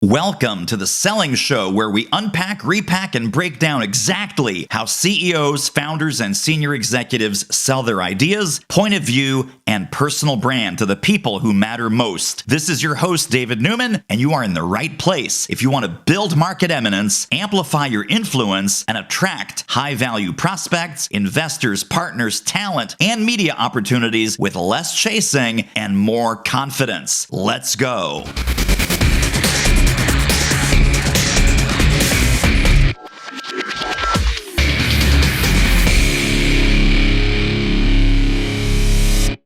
Welcome to the Selling Show, where we unpack, repack, and break down exactly how CEOs, founders, and senior executives sell their ideas, point of view, and personal brand to the people who matter most. This is your host, David Newman, and you are in the right place if you want to build market eminence, amplify your influence, and attract high-value prospects, investors, partners, talent, and media opportunities with less chasing and more confidence. Let's go.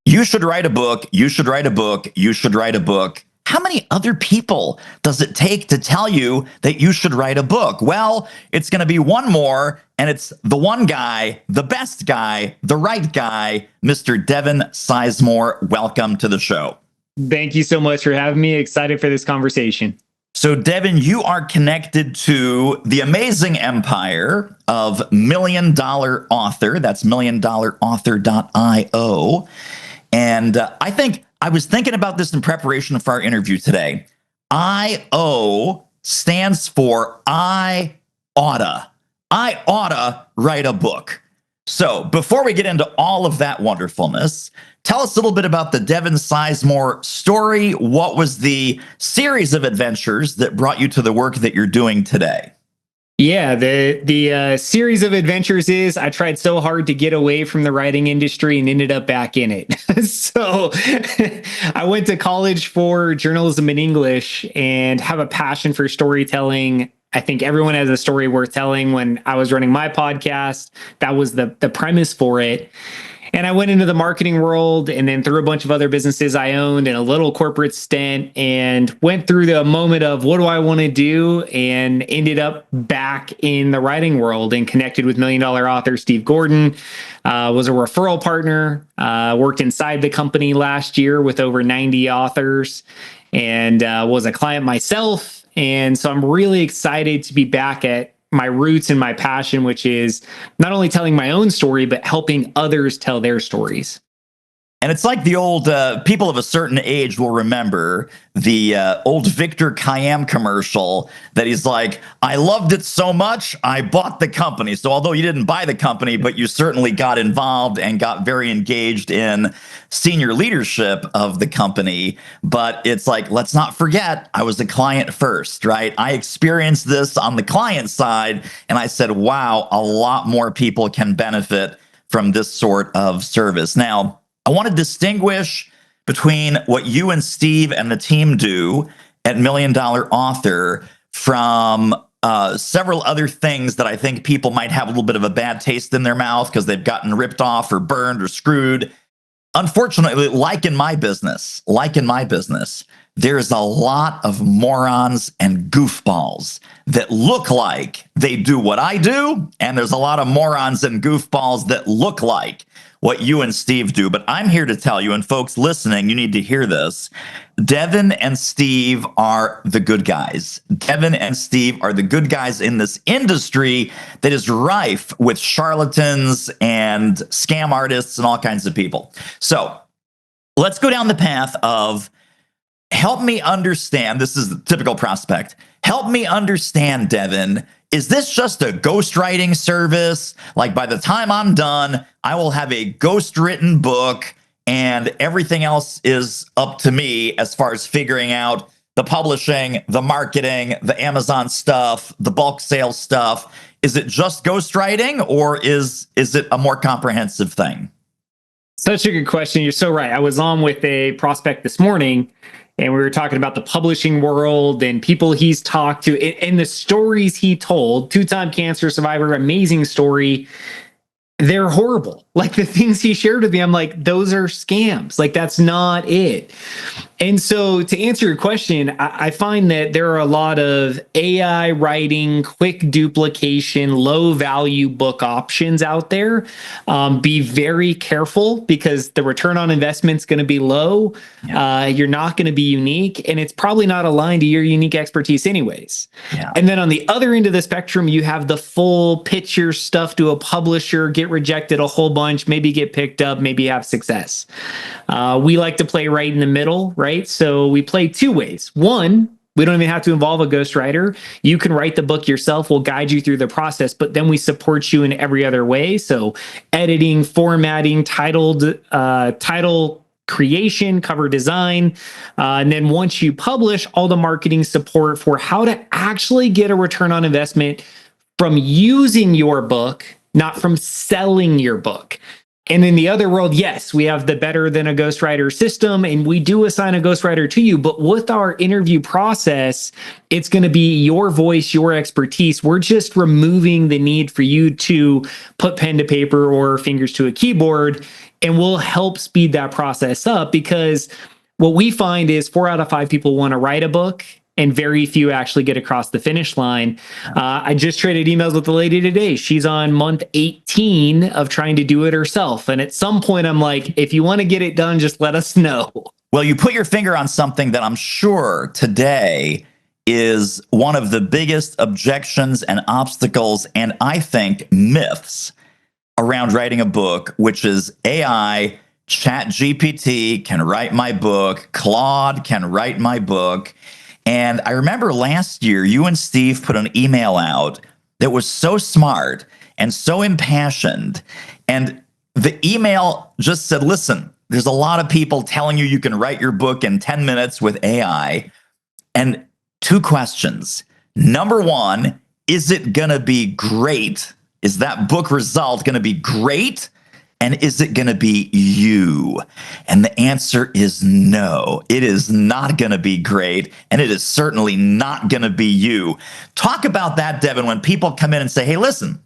You should write a book. You should write a book. You should write a book. How many other people does it take to tell you that you should write a book? Well, it's going to be one more, and it's the one guy, the best guy, the right guy, Mr. Devin Sizemore. Welcome to the show. Thank you so much for having me. Excited for this conversation. So, Devin, you are connected to the amazing empire of Million Dollar Author. That's milliondollarauthor.io. And I was thinking about this in preparation for our interview today. I-O stands for I oughta. I oughta write a book. So before we get into all of that wonderfulness, tell us a little bit about the Devin Sizemore story. What was the series of adventures that brought you to the work that you're doing today? Yeah, the series of adventures is I tried so hard to get away from the writing industry and ended up back in it. So I went to college for journalism and English and have a passion for storytelling. I think everyone has a story worth telling. When I was running my podcast, that was the premise for it. And I went into the marketing world and then through a bunch of other businesses I owned and a little corporate stint and went through the moment of what do I want to do, and ended up back in the writing world and connected with Million Dollar author Steve Gordon, was a referral partner, worked inside the company last year with over 90 authors, and was a client myself. And so I'm really excited to be back at my roots and my passion, which is not only telling my own story, but helping others tell their stories. And it's like the old people of a certain age will remember the old Victor Kiam commercial that he's like, I loved it so much, I bought the company. So although you didn't buy the company, but you certainly got involved and got very engaged in senior leadership of the company. But it's like, let's not forget, I was a client first, right? I experienced this on the client side, and I said, wow, a lot more people can benefit from this sort of service. Now, I want to distinguish between what you and Steve and the team do at Million Dollar Author from several other things that I think people might have a little bit of a bad taste in their mouth because they've gotten ripped off or burned or screwed. Unfortunately, like in my business, there's a lot of morons and goofballs that look like they do what I do, and there's a lot of morons and goofballs that look like what you and Steve do. But I'm here to tell you, and folks listening, you need to hear this. Devin and Steve are the good guys. Devin and Steve are the good guys in this industry that is rife with charlatans and scam artists and all kinds of people. So let's go down the path of help me understand. This is the typical prospect. Help me understand, Devin. Is this just a ghostwriting service? Like by the time I'm done, I will have a ghost-written book and everything else is up to me as far as figuring out the publishing, the marketing, the Amazon stuff, the bulk sales stuff. Is it just ghostwriting, or is it a more comprehensive thing? Such a good question. You're so right. I was on with a prospect this morning, and we were talking about the publishing world and people he's talked to and the stories he told. Two-time cancer survivor, amazing story. They're horrible. Like the things he shared with me, I'm like, those are scams. Like that's not it. And so to answer your question, I find that there are a lot of AI writing, quick duplication, low value book options out there. Be very careful because the return on investment is going to be low. Yeah. You're not going to be unique, and it's probably not aligned to your unique expertise anyways. Yeah. And then on the other end of the spectrum, you have the full pitch your stuff to a publisher, get rejected a whole bunch, maybe get picked up, maybe have success. We like to play right in the middle, right? So we play two ways. One, We don't even have to involve a ghostwriter. You can write the book yourself. We'll guide you through the process, but then we support you in every other way. So editing, formatting, title creation, cover design. And then once you publish, all the marketing support for how to actually get a return on investment from using your book, not from selling your book. And in the other world, yes, we have the better than a ghostwriter system, and we do assign a ghostwriter to you. But with our interview process, it's going to be your voice, your expertise. We're just removing the need for you to put pen to paper or fingers to a keyboard, and we'll help speed that process up, because what we find is 4 out of 5 people want to write a book, and very few actually get across the finish line. I just traded emails with a lady today. She's on month 18 of trying to do it herself. And at some point, I'm like, if you want to get it done, just let us know. Well, you put your finger on something that I'm sure today is one of the biggest objections and obstacles, and I think myths around writing a book, which is AI. ChatGPT can write my book. Claude can write my book. And I remember last year, you and Steve put an email out that was so smart and so impassioned. And the email just said, listen, there's a lot of people telling you can write your book in 10 minutes with AI. And 2 questions. Number 1, is it going to be great? Is that book result going to be great? And is it going to be you? And the answer is no. It is not going to be great, and it is certainly not going to be you. Talk about that, Devin, when people come in and say, hey, listen,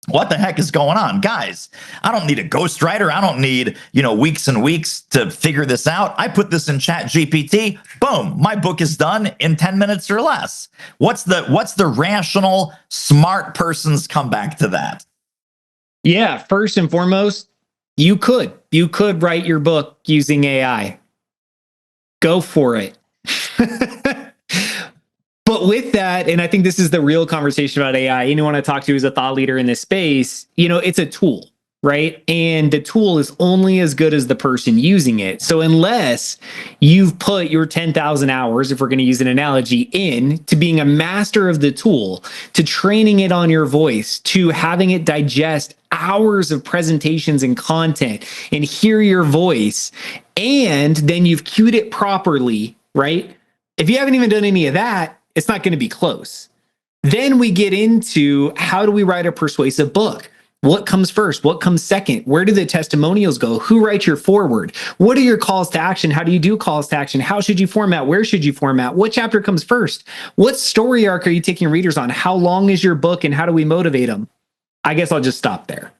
what the heck is going on? Guys, I don't need a ghostwriter. I don't need, weeks and weeks to figure this out. I put this in ChatGPT. Boom, my book is done in 10 minutes or less. What's the rational, smart person's comeback to that? Yeah, first and foremost, you could write your book using AI. Go for it. But with that, and I think this is the real conversation about AI, anyone I talk to who's a thought leader in this space, it's a tool, right? And the tool is only as good as the person using it. So unless you've put your 10,000 hours, if we're going to use an analogy, in to being a master of the tool, to training it on your voice, to having it digest hours of presentations and content and hear your voice, and then you've cued it properly, right? If you haven't even done any of that, it's not going to be close. Then we get into, how do we write a persuasive book? What comes first? What comes second? Where do the testimonials go? Who writes your foreword? What are your calls to action? How do you do calls to action? How should you format? Where should you format? What chapter comes first? What story arc are you taking readers on? How long is your book, and how do we motivate them? I guess I'll just stop there.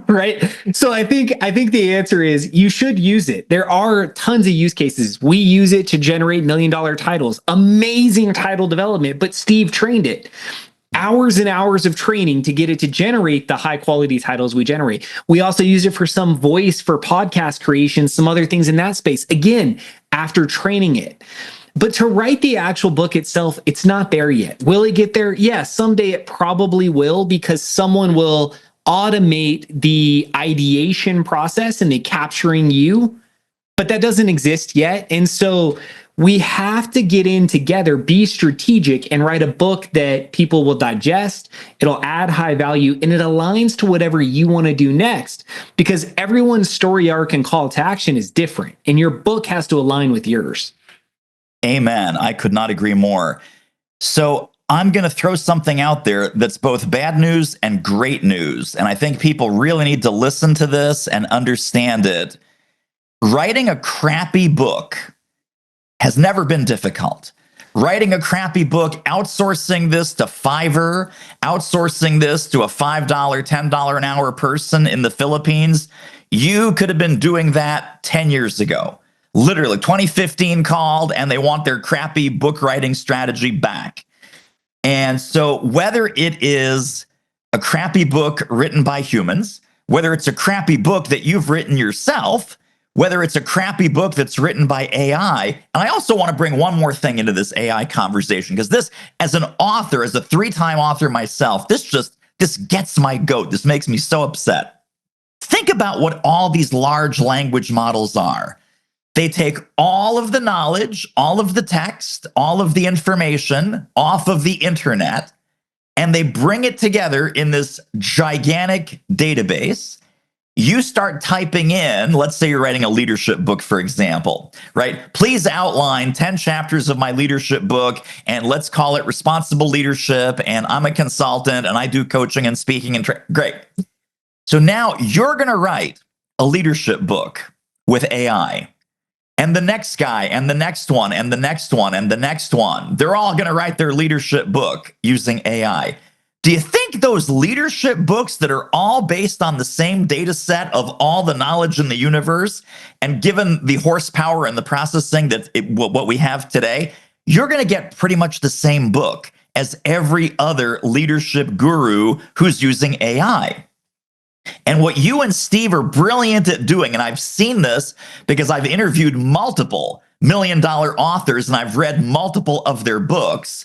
Right? So I think the answer is you should use it. There are tons of use cases. We use it to generate $1 million titles, amazing title development, but Steve trained it. Hours and hours of training to get it to generate the high quality titles we generate. We also use it for some voice for podcast creation, some other things in that space. Again, after training it. But to write the actual book itself, it's not there yet. Will it get there? Yes, someday it probably will, because someone will automate the ideation process and the capturing you, but that doesn't exist yet. And so we have to get in together, be strategic, and write a book that people will digest. It'll add high value, and it aligns to whatever you want to do next, because everyone's story arc and call to action is different, and your book has to align with yours. Amen. I could not agree more. So I'm going to throw something out there that's both bad news and great news. And I think people really need to listen to this and understand it. Writing a crappy book has never been difficult. Writing a crappy book, outsourcing this to Fiverr, outsourcing this to a $5, $10 an hour person in the Philippines, you could have been doing that 10 years ago. Literally, 2015 called and they want their crappy book writing strategy back. And so whether it is a crappy book written by humans, whether it's a crappy book that you've written yourself, whether it's a crappy book that's written by AI, and I also want to bring one more thing into this AI conversation, because this, as an author, as a 3-time author myself, this gets my goat. This makes me so upset. Think about what all these large language models are. They take all of the knowledge, all of the text, all of the information off of the internet, and they bring it together in this gigantic database. You start typing in, let's say you're writing a leadership book, for example, right? Please outline 10 chapters of my leadership book, and let's call it Responsible Leadership, and I'm a consultant, and I do coaching and speaking and great. So now you're going to write a leadership book with AI. And the next guy, and the next one, and the next one, and the next one. They're all going to write their leadership book using AI. Do you think those leadership books that are all based on the same data set of all the knowledge in the universe, and given the horsepower and the processing what we have today, you're going to get pretty much the same book as every other leadership guru who's using AI? And what you and Steve are brilliant at doing, and I've seen this because I've interviewed multiple million-dollar authors and I've read multiple of their books,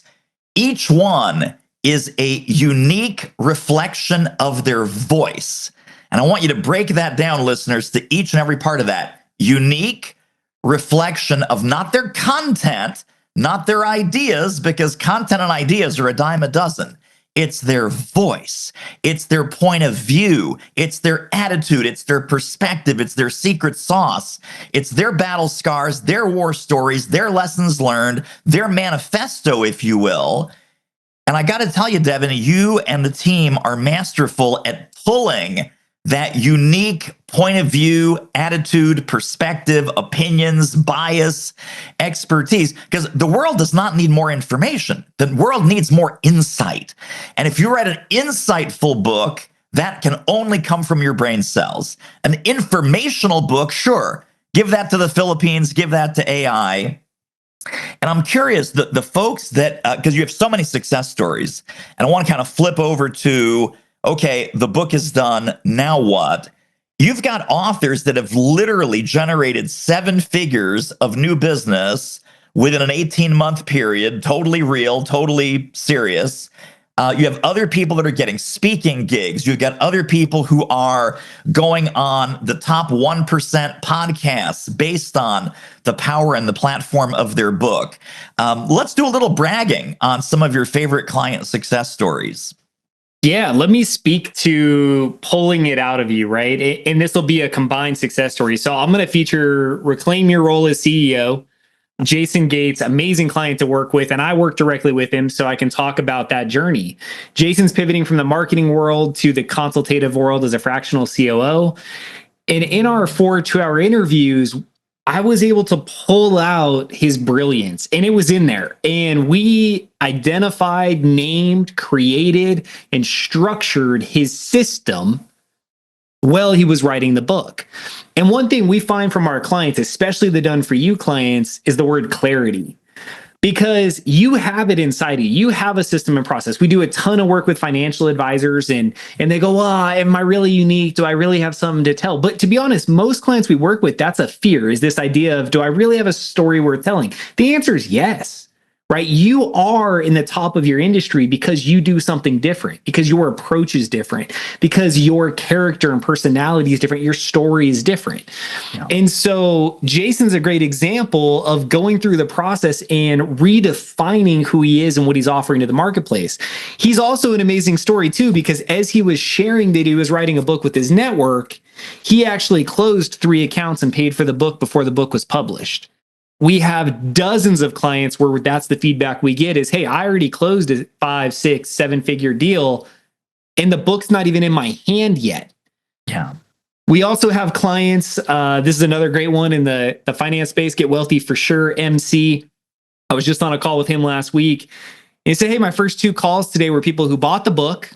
each one is a unique reflection of their voice. And I want you to break that down, listeners, to each and every part of that. Unique reflection of not their content, not their ideas, because content and ideas are a dime a dozen. It's their voice. It's their point of view. It's their attitude. It's their perspective. It's their secret sauce. It's their battle scars, their war stories, their lessons learned, their manifesto, if you will. And I got to tell you, Devin, you and the team are masterful at pulling that unique point of view, attitude, perspective, opinions, bias, expertise, because the world does not need more information. The world needs more insight. And if you write an insightful book, that can only come from your brain cells. An informational book, sure, give that to the Philippines, give that to AI. And I'm curious, the folks that, because you have so many success stories, and I want to kind of flip over to, okay, the book is done, now what? You've got authors that have literally generated 7 figures of new business within an 18-month period, totally real, totally serious. You have other people that are getting speaking gigs. You've got other people who are going on the top 1% podcasts based on the power and the platform of their book. Let's do a little bragging on some of your favorite client success stories. Yeah, let me speak to pulling it out of you, right? And this will be a combined success story. So I'm going to feature Reclaim Your Role as CEO, Jason Gates, amazing client to work with, and I work directly with him so I can talk about that journey. Jason's pivoting from the marketing world to the consultative world as a fractional COO. And in our 4 2-hour interviews, I was able to pull out his brilliance, and it was in there. And we identified, named, created, and structured his system while he was writing the book. And one thing we find from our clients, especially the done for you clients, is the word clarity. Because you have it inside you. You have a system and process. We do a ton of work with financial advisors and they go, am I really unique? Do I really have something to tell? But to be honest, most clients we work with, that's a fear, is this idea of, do I really have a story worth telling? The answer is yes. Right? You are in the top of your industry because you do something different, because your approach is different, because your character and personality is different, your story is different. Yeah. And so Jason's a great example of going through the process and redefining who he is and what he's offering to the marketplace. He's also an amazing story too, because as he was sharing that he was writing a book with his network, he actually closed 3 accounts and paid for the book before the book was published. We have dozens of clients where that's the feedback we get is, hey, I already closed a 5, 6, 7-figure deal and the book's not even in my hand yet. Yeah. We also have clients, this is another great one in the finance space, Get Wealthy for Sure, MC. I was just on a call with him last week and he said, hey, my first 2 calls today were people who bought the book,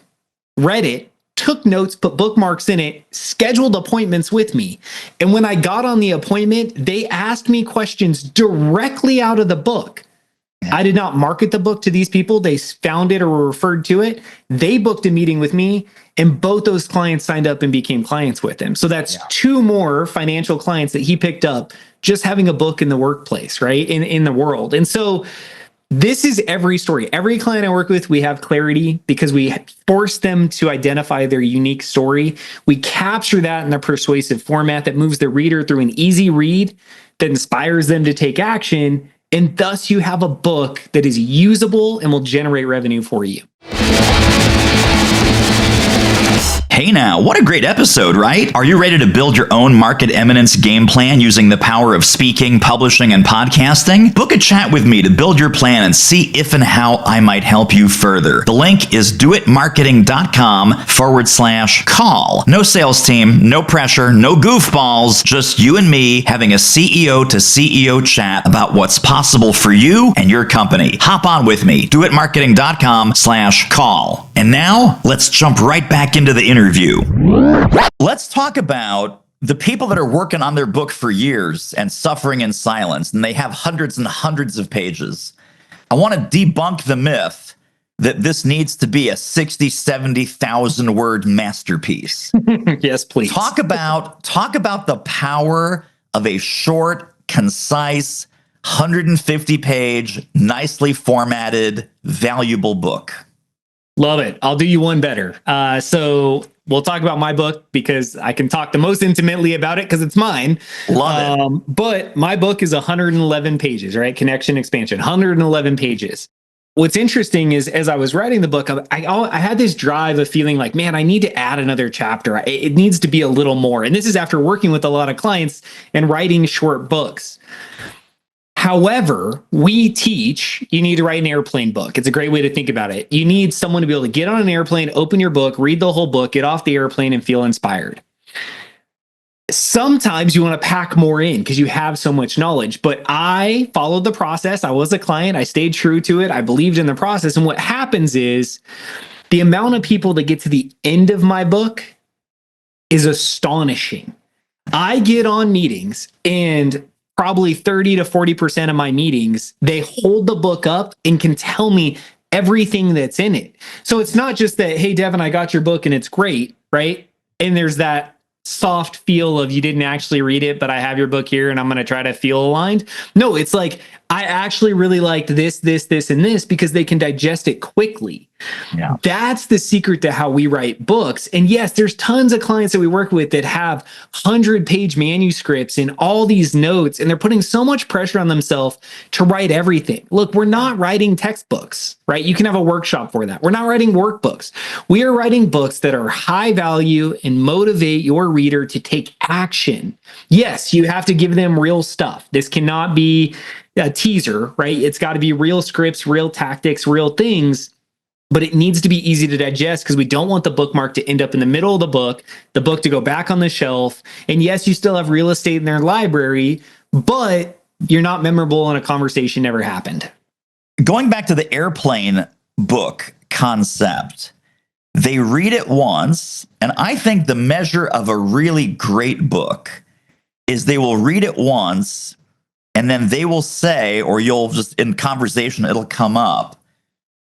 read it, took notes, put bookmarks in it, scheduled appointments with me. And when I got on the appointment, they asked me questions directly out of the book. Yeah. I did not market the book to these people. They found it or were referred to it. They booked a meeting with me, and both those clients signed up and became clients with him. So that's 2 more financial clients that he picked up just having a book in the workplace, right? In the world. And so this is every story. Every client I work with, we have clarity because we force them to identify their unique story. We capture that in a persuasive format that moves the reader through an easy read that inspires them to take action. And thus you have a book that is usable and will generate revenue for you. Hey now, what a great episode, right? Are you ready to build your own Market Eminence game plan using the power of speaking, publishing, and podcasting? Book a chat with me to build your plan and see if and how I might help you further. The link is doitmarketing.com/call. No sales team, no pressure, no goofballs, just you and me having a CEO to CEO chat about what's possible for you and your company. Hop on with me, doitmarketing.com/call. And now, let's jump right back into the interview. Let's talk about the people that are working on their book for years and suffering in silence, and they have hundreds and hundreds of pages. I want to debunk the myth that this needs to be a 60, 70,000 word masterpiece. Yes, please. Talk about the power of a short, concise, 150 page, nicely formatted, valuable book. Love it. I'll do you one better. So we'll talk about my book because I can talk the most intimately about it because it's mine. Love it. But my book is 111 pages, right? Connection expansion, 111 pages. What's interesting is as I was writing the book, I had this drive of feeling like, man, I need to add another chapter. It needs to be a little more. And this is after working with a lot of clients and writing short books. However, we teach you need to write an airplane book. It's a great way to think about it. You need someone to be able to get on an airplane, open your book, read the whole book, get off the airplane, and feel inspired. Sometimes you want to pack more in because you have so much knowledge, but I followed the process. I was a client. I stayed true to it. I believed in the process. And what happens is the amount of people that get to the end of my book is astonishing. I get on meetings and probably 30 to 40% of my meetings, they hold the book up and can tell me everything that's in it. So it's not just that, hey, Devin, I got your book and it's great, right? And there's that soft feel of you didn't actually read it, but I have your book here and I'm going to try to feel aligned. No, it's like, I actually really liked this, and this because they can digest it quickly. Yeah. That's the secret to how we write books. And yes, there's tons of clients that we work with that have 100-page manuscripts and all these notes, and they're putting so much pressure on themselves to write everything. Look, we're not writing textbooks, right? You can have a workshop for that. We're not writing workbooks. We are writing books that are high value and motivate your reader to take action. Yes, you have to give them real stuff. This cannot be a teaser, right? It's got to be real scripts, real tactics, real things. But it needs to be easy to digest because we don't want the bookmark to end up in the middle of the book to go back on the shelf. And yes, you still have real estate in their library, but you're not memorable and a conversation never happened. Going back to the airplane book concept, they read it once, and I think the measure of a really great book is they will read it once, and then they will say, or you'll just in conversation, it'll come up,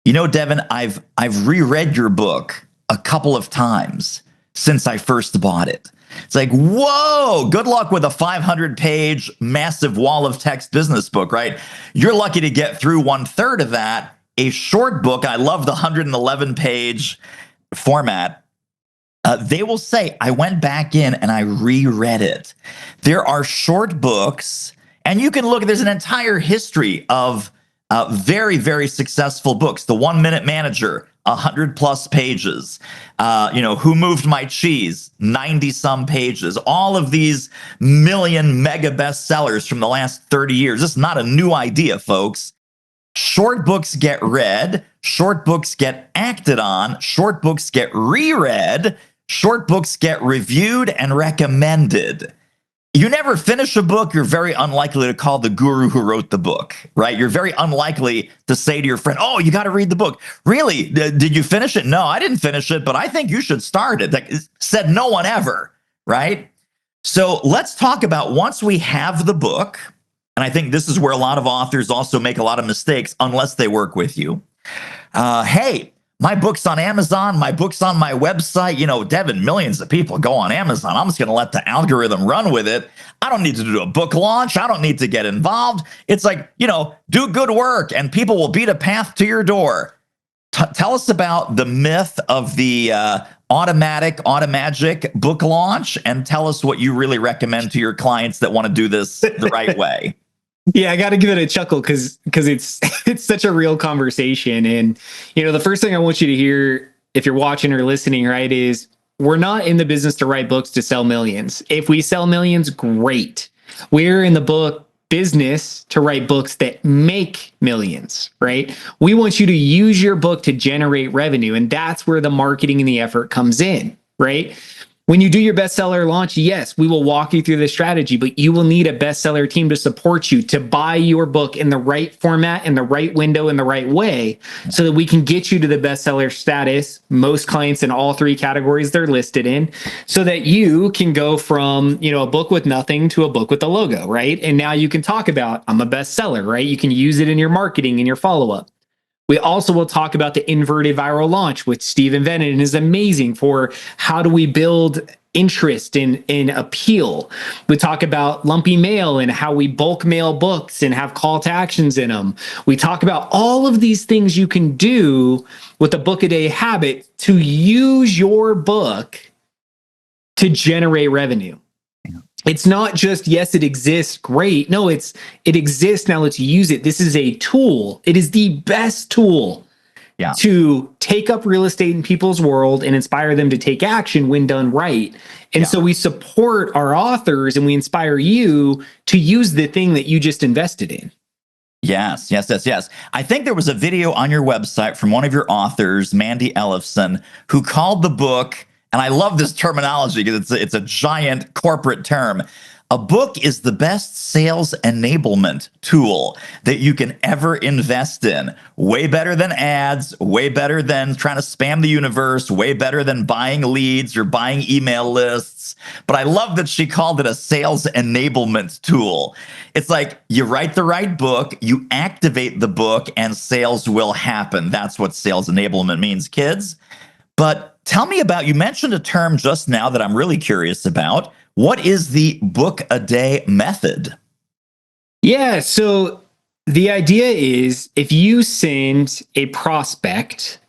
you know, Devin, I've reread your book a couple of times since I first bought it. It's like, whoa, good luck with a 500-page massive wall of text business book, right? You're lucky to get through 1/3 of that. A short book, I love the 111-page format. They will say, I went back in and I reread it. There are short books, and you can look, there's an entire history of very, very successful books. The 1 Minute Manager, 100+ pages. Who Moved My Cheese, 90-some pages. All of these million mega bestsellers from the last 30 years. This is not a new idea, folks. Short books get read. Short books get acted on. Short books get reread. Short books get reviewed and recommended. You never finish a book, you're very unlikely to call the guru who wrote the book, right? You're very unlikely to say to your friend, oh, you got to read the book. Really? Did you finish it? No, I didn't finish it, but I think you should start it. That said no one ever, right? So let's talk about once we have the book, and I think this is where a lot of authors also make a lot of mistakes unless they work with you. Hey, my book's on Amazon. My book's on my website. You know, Devin, millions of people go on Amazon. I'm just going to let the algorithm run with it. I don't need to do a book launch. I don't need to get involved. It's like, do good work and people will beat a path to your door. Tell us about the myth of the automagic book launch, and tell us what you really recommend to your clients that want to do this the right way. Yeah, I got to give it a chuckle because it's it's such a real conversation. And the first thing I want you to hear if you're watching or listening, right, is we're not in the business to write books to sell millions. If we sell millions, great. We're in the book business to write books that make millions, right? We want you to use your book to generate revenue, and that's where the marketing and the effort comes in, right? When you do your bestseller launch, yes, we will walk you through the strategy, but you will need a bestseller team to support you to buy your book in the right format, in the right window, in the right way, so that we can get you to the bestseller status. Most clients in all three categories they're listed in, so that you can go from, a book with nothing to a book with a logo, right? And now you can talk about, I'm a bestseller, right? You can use it in your marketing and your follow-up. We also will talk about the inverted viral launch, which Steve invented and is amazing for how do we build interest in appeal. We talk about lumpy mail and how we bulk mail books and have call to actions in them. We talk about all of these things you can do with a book a day habit to use your book to generate revenue. It's not just, yes, it exists, great. No, it exists, now let's use it. This is a tool. It is the best tool to take up real estate in people's world and inspire them to take action when done right. And so we support our authors and we inspire you to use the thing that you just invested in. Yes. I think there was a video on your website from one of your authors, Mandy Ellefson, who called the book, and I love this terminology because it's a giant corporate term. A book is the best sales enablement tool that you can ever invest in. Way better than ads, way better than trying to spam the universe, way better than buying leads or buying email lists. But I love that she called it a sales enablement tool. It's like you write the right book, you activate the book, and sales will happen. That's what sales enablement means, kids. But tell me about, you mentioned a term just now that I'm really curious about. What is the book a day method? Yeah, so the idea is if you send a prospect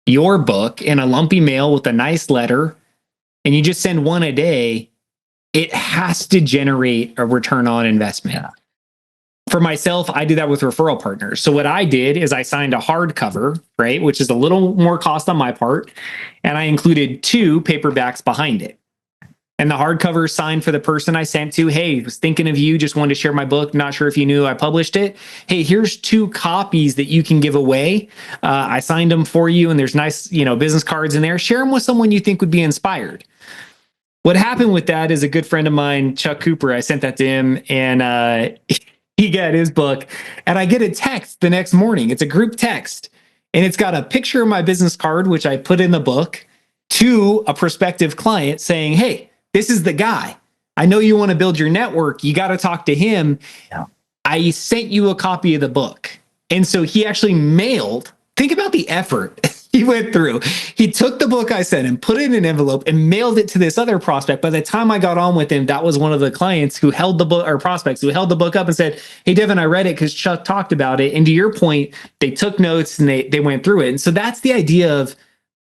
your book in a lumpy mail with a nice letter, and you just send one a day, it has to generate a return on investment. Yeah. For myself, I do that with referral partners. So what I did is I signed a hardcover, right, which is a little more cost on my part, and I included 2 paperbacks behind it. And the hardcover signed for the person I sent to, hey, was thinking of you, just wanted to share my book, not sure if you knew I published it. Hey, here's 2 copies that you can give away. I signed them for you, and there's nice, business cards in there. Share them with someone you think would be inspired. What happened with that is a good friend of mine, Chuck Cooper, I sent that to him, and he got his book, and I get a text the next morning. It's a group text, and it's got a picture of my business card, which I put in the book, to a prospective client saying, hey, this is the guy. I know you want to build your network. You got to talk to him. Yeah. I sent you a copy of the book. And so he actually mailed, think about the effort he went through. He took the book I sent him, put it in an envelope, and mailed it to this other prospect. By the time I got on with him, that was one of the clients who held the book, or prospects who held the book up and said, hey, Devin, I read it because Chuck talked about it. And to your point, they took notes and they went through it. And so that's the idea of,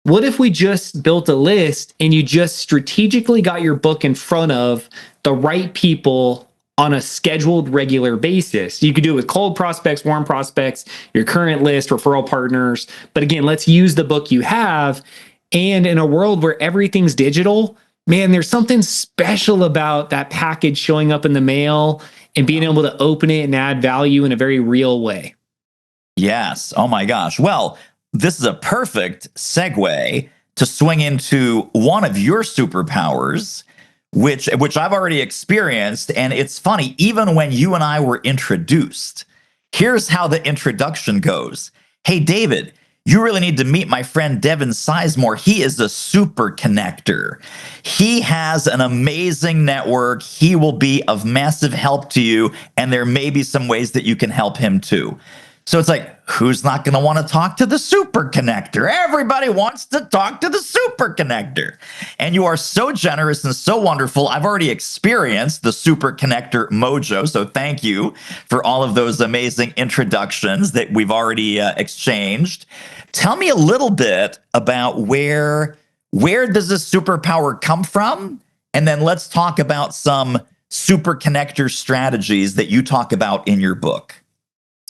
what if we just built a list and you just strategically got your book in front of the right people on a scheduled, regular basis? You could do it with cold prospects, warm prospects, your current list, referral partners. But again, let's use the book you have. And in a world where everything's digital, man, there's something special about that package showing up in the mail and being able to open it and add value in a very real way. Yes. Oh my gosh. Well, this is a perfect segue to swing into one of your superpowers, which I've already experienced. And it's funny, even when you and I were introduced, here's how the introduction goes. Hey, David, you really need to meet my friend Devin Sizemore. He is a super connector. He has an amazing network. He will be of massive help to you. And there may be some ways that you can help him too. So it's like, who's not going to want to talk to the super connector? Everybody wants to talk to the super connector. And you are so generous and so wonderful. I've already experienced the super connector mojo. So thank you for all of those amazing introductions that we've already exchanged. Tell me a little bit about where does this superpower come from? And then let's talk about some super connector strategies that you talk about in your book.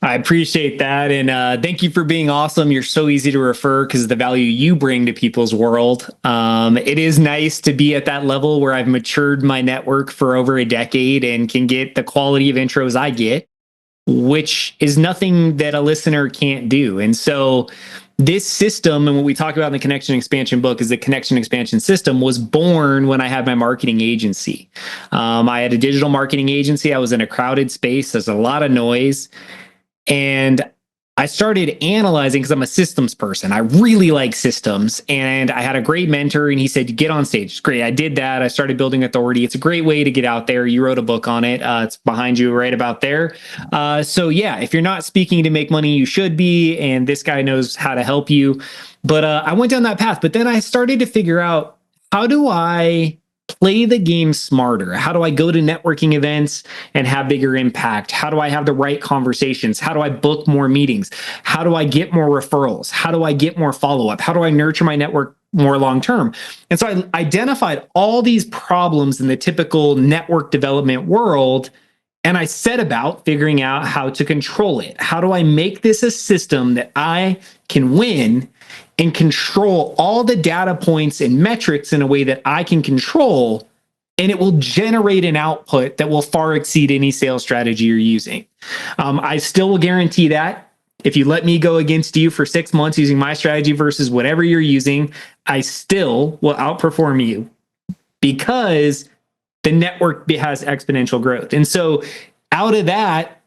I appreciate that. And thank you for being awesome. You're so easy to refer because of the value you bring to people's world. It is nice to be at that level where I've matured my network for over a decade and can get the quality of intros I get, which is nothing that a listener can't do. And so this system, and what we talk about in the connection expansion book, is the connection expansion system was born when I had my marketing agency. I had a digital marketing agency. I was in a crowded space. There's a lot of noise. And I started analyzing, because I'm a systems person. I really like systems. And I had a great mentor, and he said, get on stage. It's great. I did that. I started building authority. It's a great way to get out there. You wrote a book on it. It's behind you right about there. So yeah, if you're not speaking to make money, you should be. And this guy knows how to help you. But I went down that path. But then I started to figure out, how do I play the game smarter? How do I go to networking events and have bigger impact? How do I have the right conversations? How do I book more meetings? How do I get more referrals? How do I get more follow-up? How do I nurture my network more long-term? And so I identified all these problems in the typical network development world, and I set about figuring out how to control it. How do I make this a system that I can win and control all the data points and metrics in a way that I can control, and it will generate an output that will far exceed any sales strategy you're using. I still will guarantee that if you let me go against you for 6 months using my strategy versus whatever you're using, I still will outperform you, because the network has exponential growth. And so out of that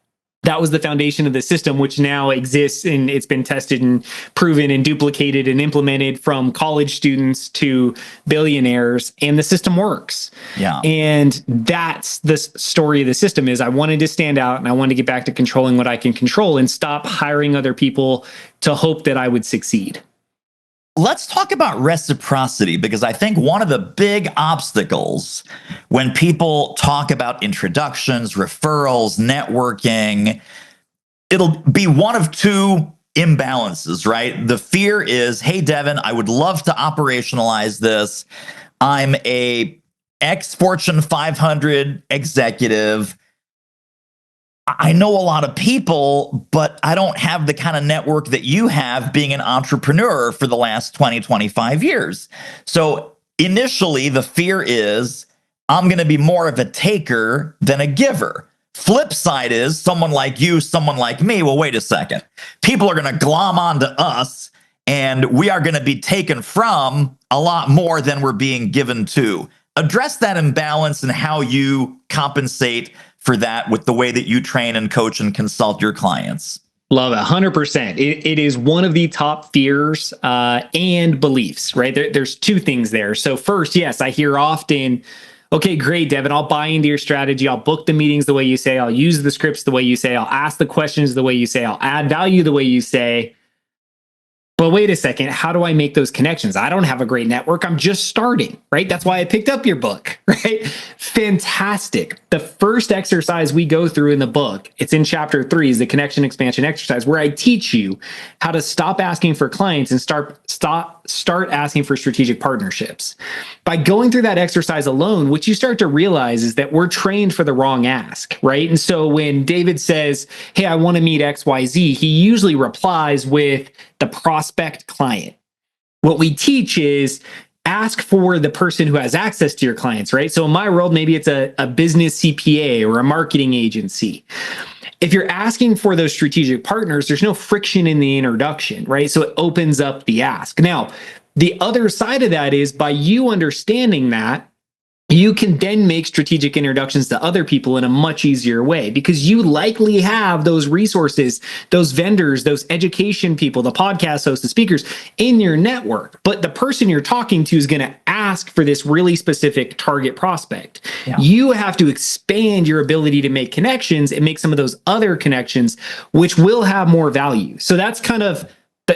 was the foundation of the system, which now exists, and it's been tested and proven and duplicated and implemented from college students to billionaires, and the system works. Yeah. And that's the story of the system. Is I wanted to stand out, and I wanted to get back to controlling what I can control and stop hiring other people to hope that I would succeed. Let's talk about reciprocity, because I think one of the big obstacles when people talk about introductions, referrals, networking, it'll be one of two imbalances, right? The fear is, hey, Devin, I would love to operationalize this. I'm a ex-Fortune 500 executive. I know a lot of people, but I don't have the kind of network that you have being an entrepreneur for the last 20, 25 years. So initially, the fear is I'm going to be more of a taker than a giver. Flip side is someone like you, someone like me. Well, wait a second. People are going to glom onto us, and we are going to be taken from a lot more than we're being given to. Address that imbalance and how you compensate for that with the way that you train and coach and consult your clients. Love it, 100%. It is one of the top fears and beliefs, right? There's two things there. So first, yes, I hear often, okay, great, Devin, I'll buy into your strategy. I'll book the meetings the way you say. I'll use the scripts the way you say. I'll ask the questions the way you say. I'll add value the way you say. But wait a second, how do I make those connections? I don't have a great network. I'm just starting, right? That's why I picked up your book, right? Fantastic. The first exercise we go through in the book, it's in chapter 3, is the connection expansion exercise, where I teach you how to stop asking for clients and start asking for strategic partnerships. By going through that exercise alone, what you start to realize is that we're trained for the wrong ask, right? And so when David says, hey, I want to meet XYZ, he usually replies with the prospect client. What we teach is ask for the person who has access to your clients, right? So in my world, maybe it's a business CPA or a marketing agency. If you're asking for those strategic partners, there's no friction in the introduction, right? So it opens up the ask. Now, the other side of that is by you understanding that, you can then make strategic introductions to other people in a much easier way because you likely have those resources, those vendors, those education people, the podcast hosts, the speakers in your network. But the person you're talking to is going to ask for this really specific target prospect. Yeah. You have to expand your ability to make connections and make some of those other connections, which will have more value. So that's kind of,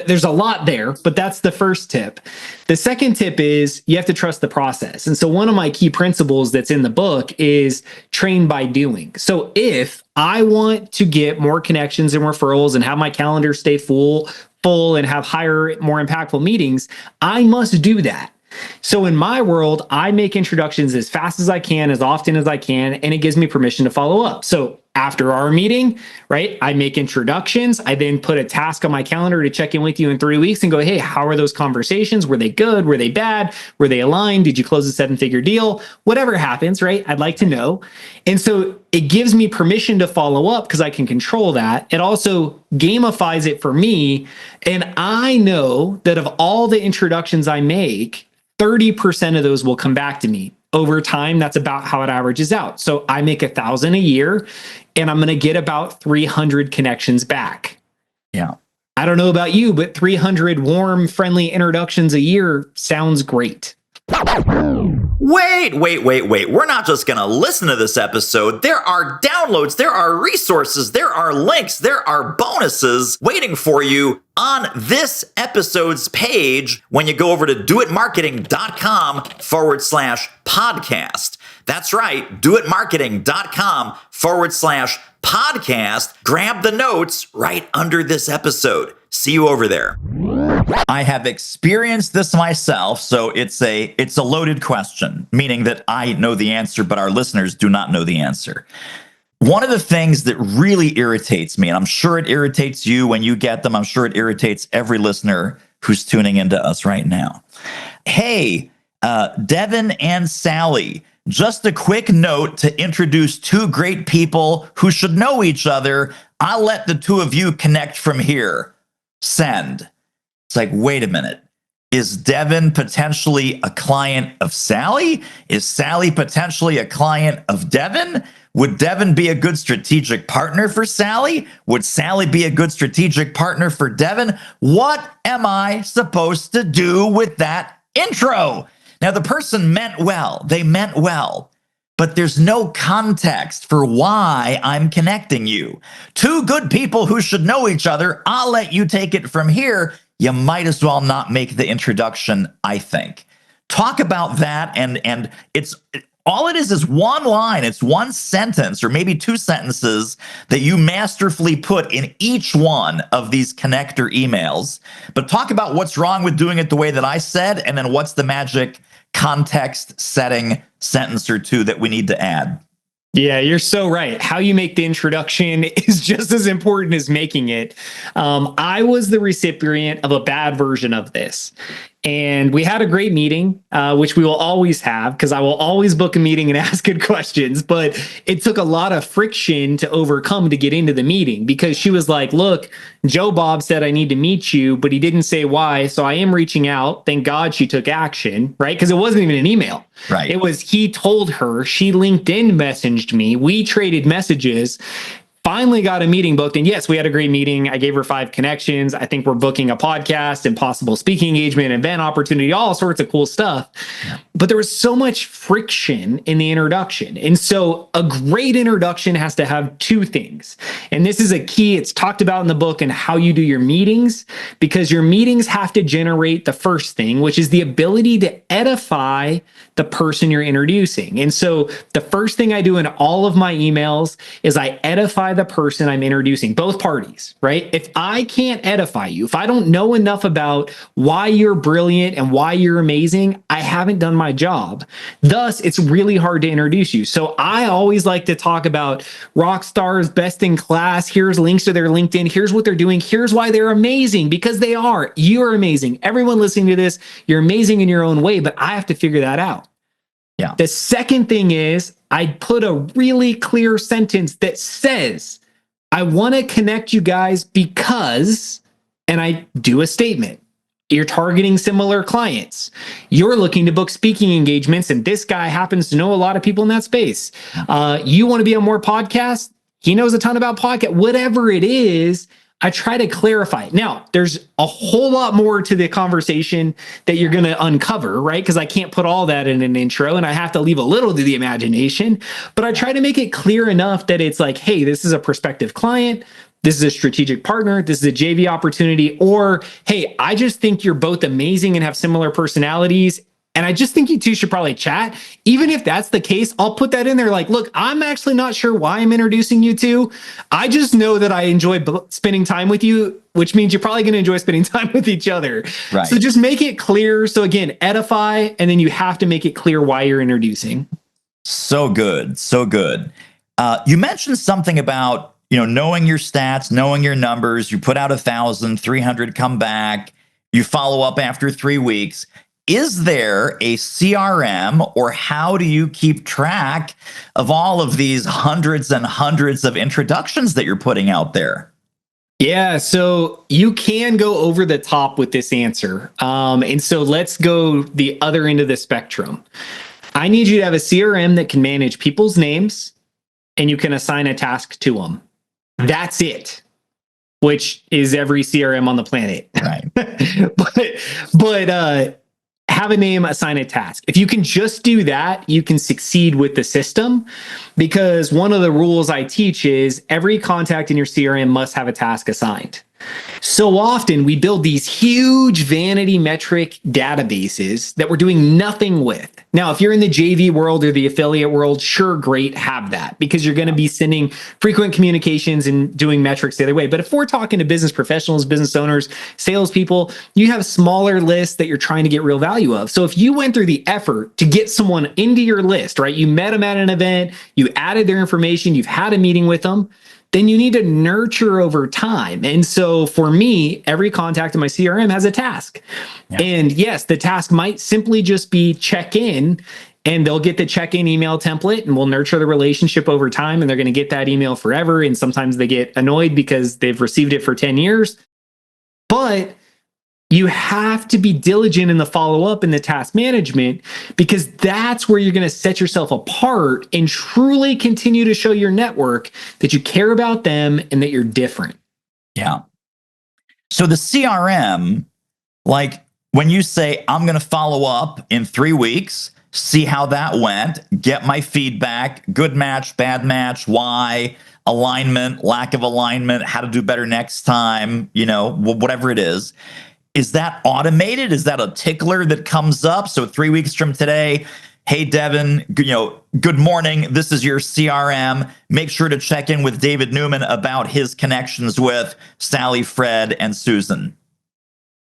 there's a lot there, but that's the first tip. The second tip is you have to trust the process. And so one of my key principles that's in the book is train by doing. So if I want to get more connections and referrals and have my calendar stay full and have higher, more impactful meetings, I must do that. So in my world, I make introductions as fast as I can, as often as I can, and it gives me permission to follow up. So after our meeting, right, I make introductions. I then put a task on my calendar to check in with you in 3 weeks and go, hey, how are those conversations? Were they good? Were they bad? Were they aligned? Did you close a 7-figure deal? Whatever happens, right? I'd like to know. And so it gives me permission to follow up because I can control that. It also gamifies it for me. And I know that of all the introductions I make, 30% of those will come back to me. Over time, that's about how it averages out. So I make 1,000 a year and I'm going to get about 300 connections back. Yeah. I don't know about you, but 300 warm, friendly introductions a year sounds great. Wait. We're not just going to listen to this episode. There are downloads, there are resources, there are links, there are bonuses waiting for you on this episode's page when you go over to doitmarketing.com/podcast. That's right, doitmarketing.com/podcast. Grab the notes right under this episode. See you over there. I have experienced this myself, so it's a loaded question, meaning that I know the answer, but our listeners do not know the answer. One of the things that really irritates me, and I'm sure it irritates you when you get them, I'm sure it irritates every listener who's tuning into us right now. Hey, Devin and Sally, just a quick note to introduce two great people who should know each other. I'll let the two of you connect from here. Send. It's like, wait a minute. Is Devin potentially a client of Sally? Is Sally potentially a client of Devin? Would Devin be a good strategic partner for Sally? Would Sally be a good strategic partner for Devin? What am I supposed to do with that intro? Now, the person meant well. They meant well. But there's no context for why I'm connecting you. Two good people who should know each other. I'll let you take it from here. You might as well not make the introduction, I think. Talk about that, and it's all it is one line. It's one sentence or maybe two sentences that you masterfully put in each one of these connector emails. But talk about what's wrong with doing it the way that I said, and then what's the magic context setting sentence or two that we need to add. Yeah, you're so right. How you make the introduction is just as important as making it. I was the recipient of a bad version of this. And we had a great meeting, which we will always have, because I will always book a meeting and ask good questions. But it took a lot of friction to overcome to get into the meeting, because she was like, look, Joe Bob said I need to meet you, but he didn't say why. So I am reaching out. Thank God she took action, right? Because it wasn't even an email. Right. It was, he told her, she LinkedIn messaged me. We traded messages. Finally got a meeting booked. And yes, we had a great meeting. I gave her 5 connections. I think we're booking a podcast and possible speaking engagement, event opportunity, all sorts of cool stuff. Yeah. But there was so much friction in the introduction. And so a great introduction has to have 2 things. And this is a key. It's talked about in the book and how you do your meetings, because your meetings have to generate the first thing, which is the ability to edify the person you're introducing. And so the first thing I do in all of my emails is I edify the person I'm introducing, both parties, right? If I can't edify you, if I don't know enough about why you're brilliant and why you're amazing, I haven't done my job. Thus, it's really hard to introduce you. So I always like to talk about rock stars, best in class. Here's links to their LinkedIn. Here's what they're doing. Here's why they're amazing, because they are. You're amazing. Everyone listening to this, you're amazing in your own way, but I have to figure that out. Yeah. The second thing is I put a really clear sentence that says, I want to connect you guys because, and I do a statement. You're targeting similar clients. You're looking to book speaking engagements, and this guy happens to know a lot of people in that space. You want to be on more podcasts? He knows a ton about podcast. Whatever it is, I try to clarify it. Now, there's a whole lot more to the conversation that you're going to uncover, right? Because I can't put all that in an intro, and I have to leave a little to the imagination. But I try to make it clear enough that it's like, hey, this is a prospective client. This is a strategic partner. This is a JV opportunity. Or, hey, I just think you're both amazing and have similar personalities. And I just think you two should probably chat. Even if that's the case, I'll put that in there. Like, look, I'm actually not sure why I'm introducing you two. I just know that I enjoy spending time with you, which means you're probably going to enjoy spending time with each other. Right. So just make it clear. So again, edify, and then you have to make it clear why you're introducing. So good. So good. You mentioned something about, knowing your stats, knowing your numbers. You put out 1,000, 300 come back. You follow up after 3 weeks. Is there a CRM, or how do you keep track of all of these hundreds and hundreds of introductions that you're putting out there? Yeah, so you can go over the top with this answer. And so let's go the other end of the spectrum. I need you to have a CRM that can manage people's names, and you can assign a task to them. That's it, which is every CRM on the planet. Right. but have a name, assign a task. If you can just do that, you can succeed with the system, because one of the rules I teach is every contact in your CRM must have a task assigned. So often we build these huge vanity metric databases that we're doing nothing with. Now, if you're in the JV world or the affiliate world, sure, great, have that, because you're going to be sending frequent communications and doing metrics the other way. But if we're talking to business professionals, business owners, salespeople, you have smaller lists that you're trying to get real value of. So if you went through the effort to get someone into your list, right? You met them at an event, you added their information, you've had a meeting with them, then you need to nurture over time. And so for me, every contact in my CRM has a task. Yeah. And yes, the task might simply just be check in, and they'll get the check-in email template, and we'll nurture the relationship over time, and they're going to get that email forever. And sometimes they get annoyed because they've received it for 10 years. But you have to be diligent in the follow-up and the task management, because that's where you're going to set yourself apart and truly continue to show your network that you care about them and that you're different. Yeah. So the CRM, like when you say, I'm going to follow up in 3 weeks, see how that went, get my feedback, good match, bad match, why, alignment, lack of alignment, how to do better next time, whatever it is. Is that automated? Is that a tickler that comes up? So 3 weeks from today, hey, Devin, good morning. This is your CRM. Make sure to check in with David Newman about his connections with Sally, Fred, and Susan.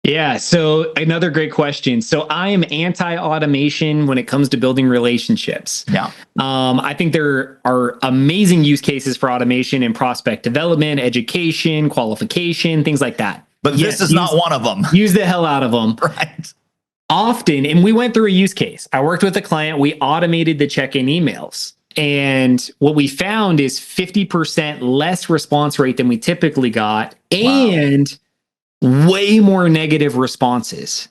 Yeah, so another great question. So I am anti-automation when it comes to building relationships. Yeah. I think there are amazing use cases for automation in prospect development, education, qualification, things like that. But this is not one of them. Use the hell out of them. Right. Often, and we went through a use case. I worked with a client. We automated the check-in emails. And what we found is 50% less response rate than we typically got. And way more negative responses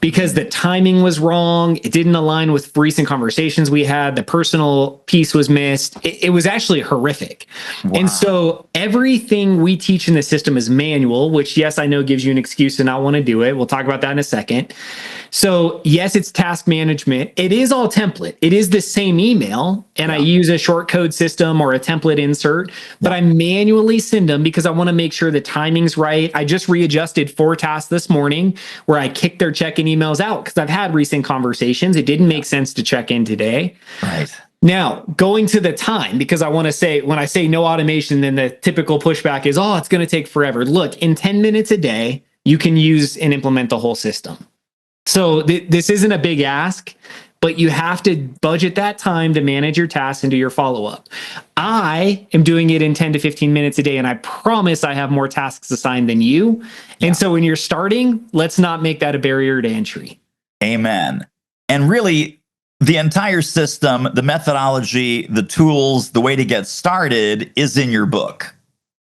because the timing was wrong. It didn't align with recent conversations we had. The personal piece was missed. It was actually horrific. Wow. And so everything we teach in the system is manual, which, yes, I know gives you an excuse to not want to do it. We'll talk about that in a second. So yes, it's task management. It is all template. It is the same email, and I use a short code system or a template insert, but I manually send them because I want to make sure the timing's right. I just readjusted 4 tasks this morning where I kicked their check-in emails out because I've had recent conversations. It didn't make sense to check in today. Right. Now, going to the time, because I want to say, when I say no automation, then the typical pushback is, oh, it's going to take forever. Look, in 10 minutes a day, you can use and implement the whole system. So this isn't a big ask, but you have to budget that time to manage your tasks and do your follow-up. I am doing it in 10 to 15 minutes a day, and I promise I have more tasks assigned than you. Yeah. And so when you're starting, let's not make that a barrier to entry. Amen. And really, the entire system, the methodology, the tools, the way to get started is in your book.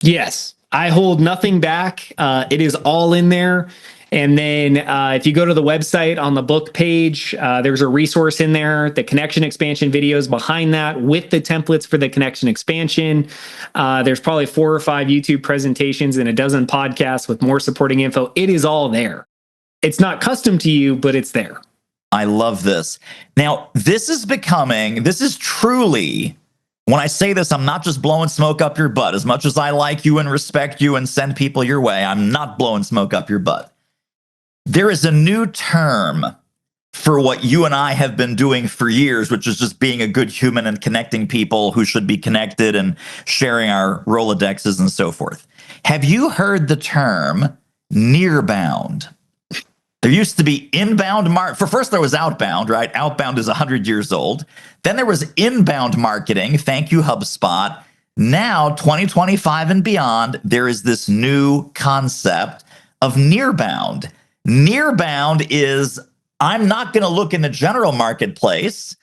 Yes, I hold nothing back. It is all in there. And then if you go to the website on the book page, there's a resource in there, the connection expansion videos behind that with the templates for the connection expansion. There's probably 4 or 5 YouTube presentations and a dozen podcasts with more supporting info. It is all there. It's not custom to you, but it's there. I love this. Now, this is truly, when I say this, I'm not just blowing smoke up your butt. As much as I like you and respect you and send people your way, I'm not blowing smoke up your butt. There is a new term for what you and I have been doing for years, which is just being a good human and connecting people who should be connected and sharing our Rolodexes and so forth. Have you heard the term nearbound? There used to be inbound first there was outbound, right? Outbound is 100 years old. Then there was inbound marketing. Thank you, HubSpot. Now, 2025 and beyond, there is this new concept of nearbound. Nearbound is, I'm not going to look in the general marketplace.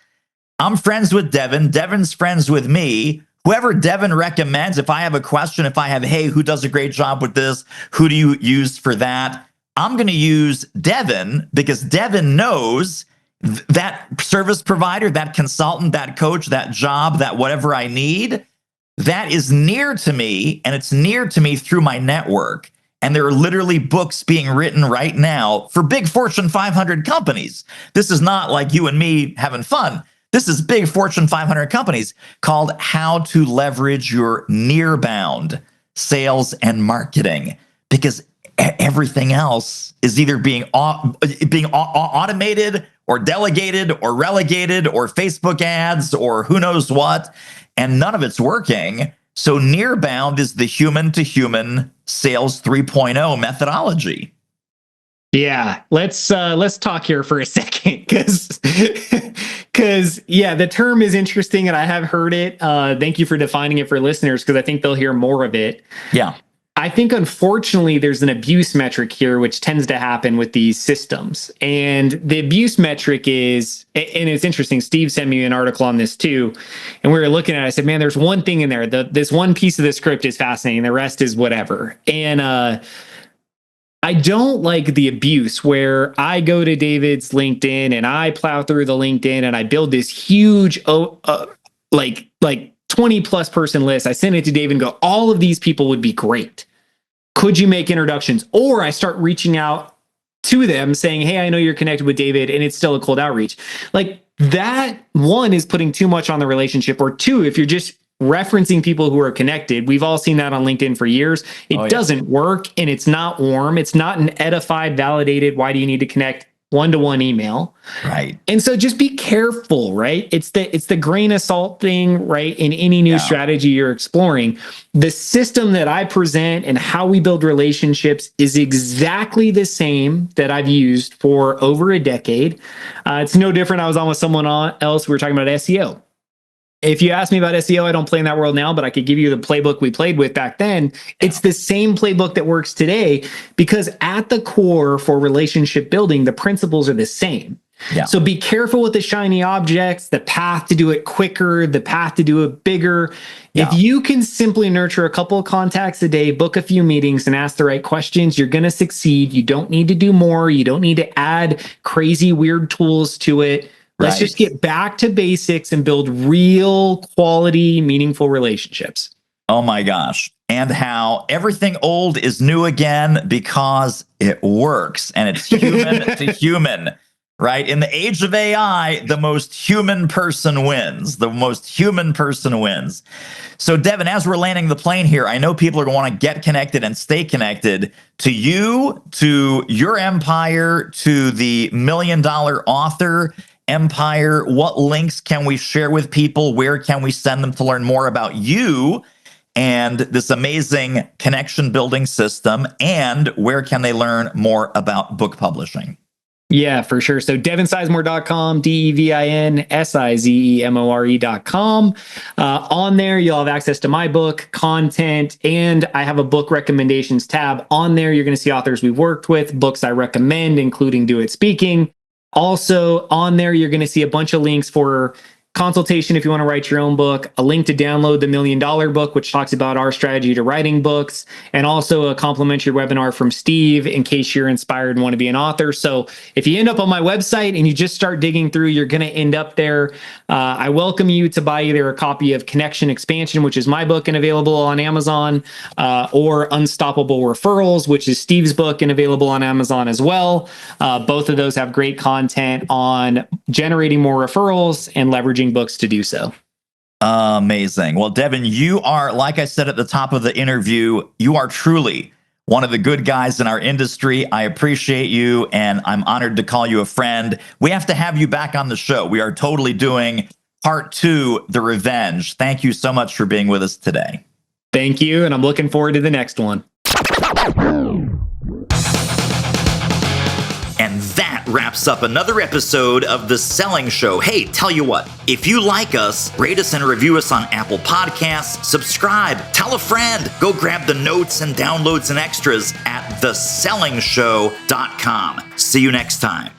I'm friends with Devin. Devin's friends with me. Whoever Devin recommends, if I have a question, if I have, hey, who does a great job with this? Who do you use for that? I'm going to use Devin because Devin knows that service provider, that consultant, that coach, that job, that whatever I need, that is near to me, and it's near to me through my network. And there are literally books being written right now for big Fortune 500 companies. This is not like you and me having fun. This is big Fortune 500 companies called How to Leverage Your Nearbound Sales and Marketing, because everything else is either being automated or delegated or relegated or Facebook ads or who knows what, and none of it's working. So nearbound is the human-to-human sales 3.0 methodology. Yeah, let's talk here for a second because the term is interesting and I have heard it. Thank you for defining it for listeners because I think they'll hear more of it. Yeah. I think, unfortunately, there's an abuse metric here, which tends to happen with these systems. And the abuse metric is, and it's interesting, Steve sent me an article on this too. And we were looking at it. I said, man, there's one thing in there. This one piece of the script is fascinating. The rest is whatever. And I don't like the abuse where I go to David's LinkedIn and I plow through the LinkedIn and I build this huge, like 20 plus person list. I send it to David and go, all of these people would be great. Could you make introductions? Or I start reaching out to them saying, hey, I know you're connected with David, and it's still a cold outreach. Like that, one, is putting too much on the relationship, or two, if you're just referencing people who are connected, we've all seen that on LinkedIn for years. It doesn't work, and it's not warm. It's not an edified, validated, why do you need to connect one-to-one email. Right. And so just be careful, right? It's the grain of salt thing, right? In any new strategy you're exploring. The system that I present and how we build relationships is exactly the same that I've used for over a decade. It's no different. I was on with someone else. We were talking about SEO. If you ask me about SEO, I don't play in that world now, but I could give you the playbook we played with back then. It's the same playbook that works today because at the core for relationship building, the principles are the same. Yeah. So be careful with the shiny objects, the path to do it quicker, the path to do it bigger. Yeah. If you can simply nurture a couple of contacts a day, book a few meetings, and ask the right questions, you're going to succeed. You don't need to do more. You don't need to add crazy, weird tools to it. Let's just get back to basics and build real quality, meaningful relationships. Oh my gosh. And how everything old is new again because it works and it's human to human, right? In the age of AI, the most human person wins. The most human person wins. So Devin, as we're landing the plane here, I know people are going to want to get connected and stay connected to you, to your empire, to the $1 Million Author empire. What links can we share with people? Where can we send them to learn more about you and this amazing connection building system? And where can they learn more about book publishing? Yeah, for sure. So devinsizemore.com, DevinSizemore.com. On there, you'll have access to my book, content, and I have a book recommendations tab. On there, you're going to see authors we've worked with, books I recommend, including Do It Speaking. Also on there, you're going to see a bunch of links for consultation if you want to write your own book, a link to download the $1 Million Book, which talks about our strategy to writing books, and also a complimentary webinar from Steve in case you're inspired and want to be an author. So if you end up on my website and you just start digging through, you're going to end up there. I welcome you to buy either a copy of Connection Expansion, which is my book and available on Amazon, or Unstoppable Referrals, which is Steve's book and available on Amazon as well. Both of those have great content on generating more referrals and leveraging books to do so. Amazing. Well, Devin, you are, like I said at the top of the interview, you are truly one of the good guys in our industry. I appreciate you, and I'm honored to call you a friend. We have to have you back on the show. We are totally doing part 2, The Revenge. Thank you so much for being with us today. Thank you, and I'm looking forward to the next one. And that wraps up another episode of The Selling Show. Hey, tell you what, if you like us, rate us and review us on Apple Podcasts, subscribe, tell a friend, go grab the notes and downloads and extras at thesellingshow.com. See you next time.